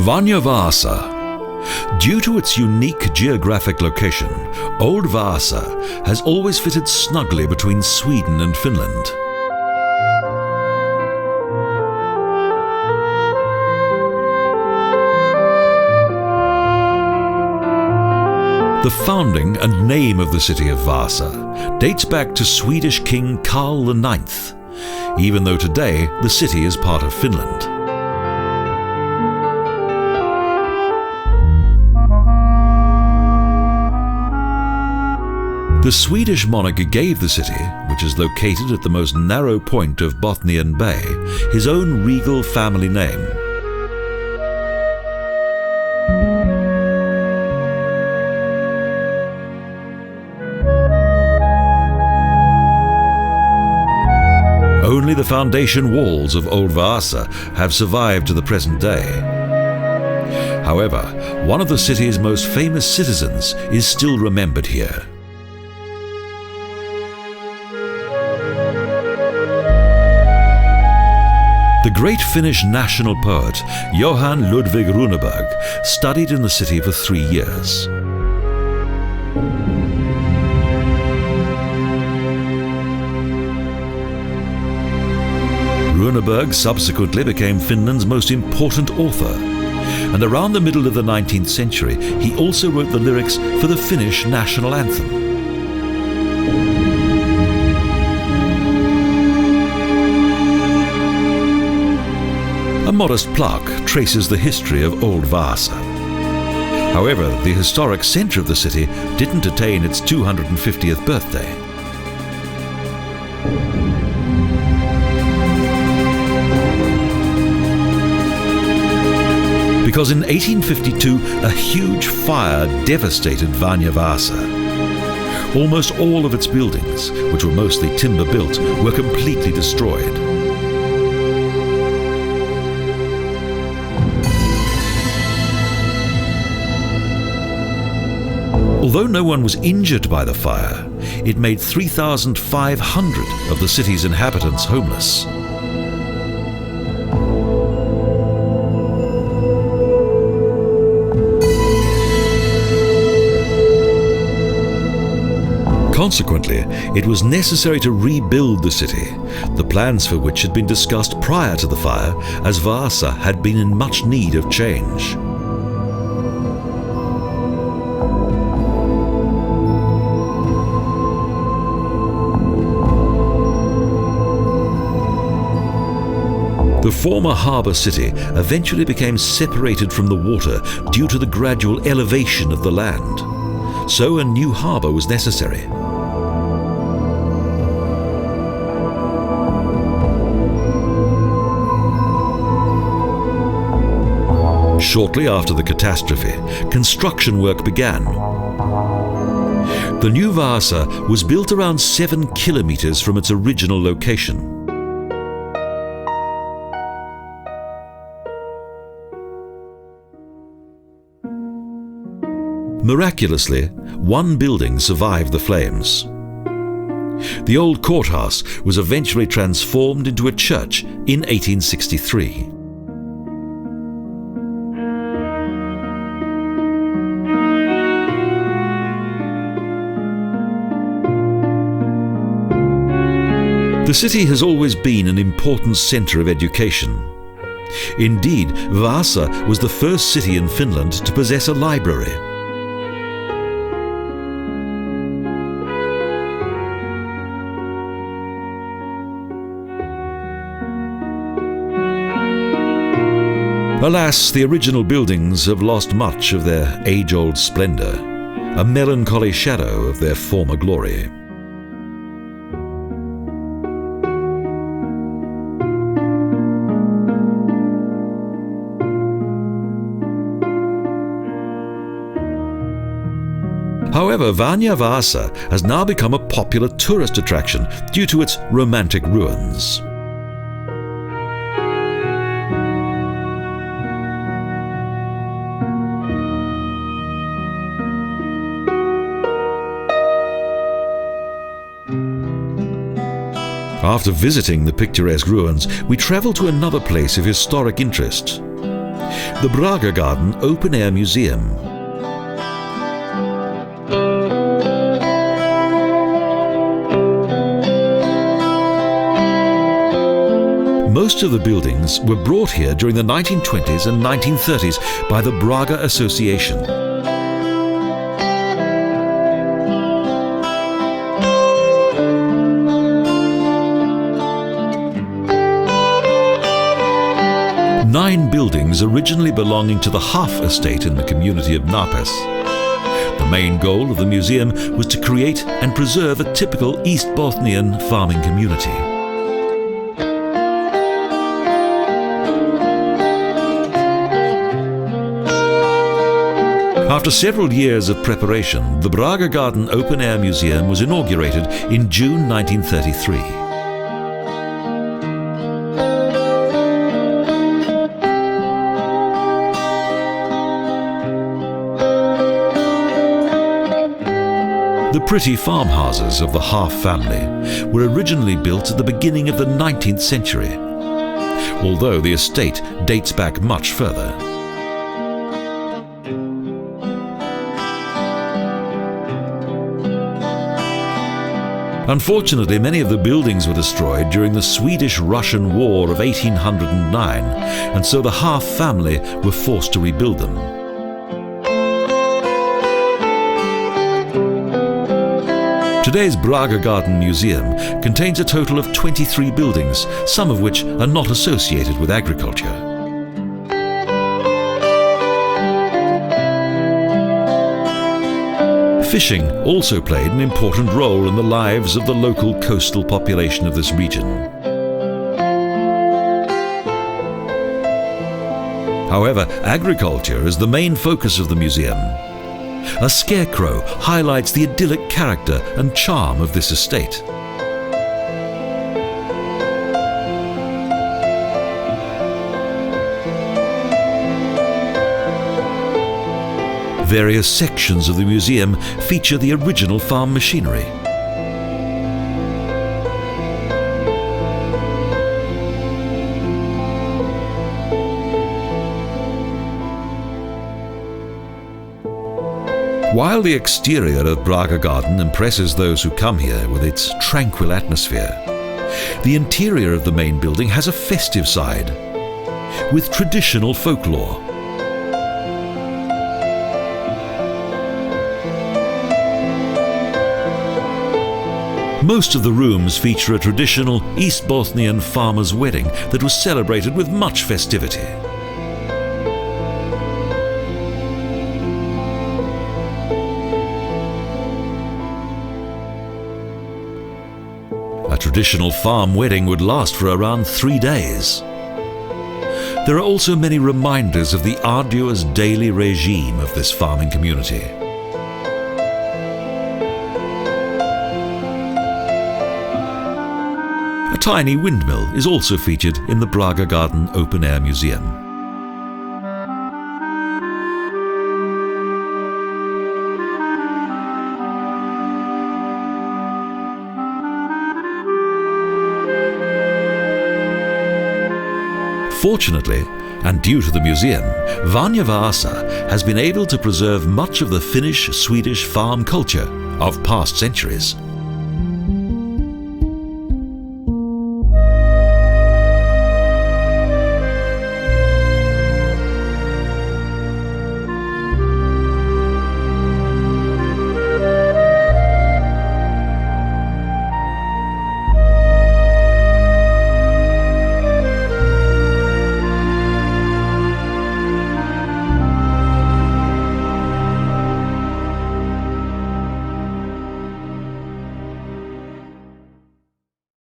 Vanha Vaasa. Due to its unique geographic location, Old Vaasa has always fitted snugly between Sweden and Finland. The founding and name of the city of Vaasa dates back to Swedish King Karl The Ninth, even though today the city is part of Finland. The Swedish monarch gave the city, which is located at the most narrow point of Bothnian Bay, his own regal family name. Only the foundation walls of Old Vaasa have survived to the present day. However, one of the city's most famous citizens is still remembered here. The great Finnish national poet Johan Ludvig Runeberg studied in the city for 3 years. Runeberg subsequently became Finland's most important author, and around the middle of the 19th century he also wrote the lyrics for the Finnish national anthem. A modest plaque traces the history of Old Vaasa. However, the historic centre of the city didn't attain its 250th birthday. Because in 1852 a huge fire devastated Vanha Vaasa. Almost all of its buildings, which were mostly timber built, were completely destroyed. Although no one was injured by the fire, it made 3,500 of the city's inhabitants homeless. Consequently, it was necessary to rebuild the city, the plans for which had been discussed prior to the fire, as Vaasa had been in much need of change. The former harbour city eventually became separated from the water due to the gradual elevation of the land. So a new harbour was necessary. Shortly after the catastrophe, construction work began. The new Vaasa was built around 7 kilometres from its original location. Miraculously, one building survived the flames. The old courthouse was eventually transformed into a church in 1863. The city has always been an important centre of education. Indeed, Vaasa was the first city in Finland to possess a library. Alas, the original buildings have lost much of their age-old splendour, a melancholy shadow of their former glory. However, Vanha Vaasa has now become a popular tourist attraction due to its romantic ruins. After visiting the picturesque ruins, we travel to another place of historic interest. the Bragegården Open Air Museum. Most of the buildings were brought here during the 1920s and 1930s by the Braga Association. Nine buildings originally belonging to the Half estate in the community of Napes. The main goal of the museum was to create and preserve a typical East Bothnian farming community. After several years of preparation, the Bragegården Open Air Museum was inaugurated in June 1933. The pretty farmhouses of the Half family were originally built at the beginning of the 19th century, although the estate dates back much further. Unfortunately, many of the buildings were destroyed during the Swedish-Russian War of 1809, and so the Half family were forced to rebuild them. Today's Bragegården Museum contains a total of 23 buildings, some of which are not associated with agriculture. Fishing also played an important role in the lives of the local coastal population of this region. However, agriculture is the main focus of the museum. A scarecrow highlights the idyllic character and charm of this estate. Various sections of the museum feature the original farm machinery. While the exterior of Bragegården impresses those who come here with its tranquil atmosphere, the interior of the main building has a festive side, with traditional folklore. Most of the rooms feature a traditional East Bothnian farmer's wedding that was celebrated with much festivity. A traditional farm wedding would last for around 3 days. There are also many reminders of the arduous daily regime of this farming community. A tiny windmill is also featured in the Bragegården Open Air Museum. Fortunately, and due to the museum, Vanha Vaasa has been able to preserve much of the Finnish Swedish farm culture of past centuries.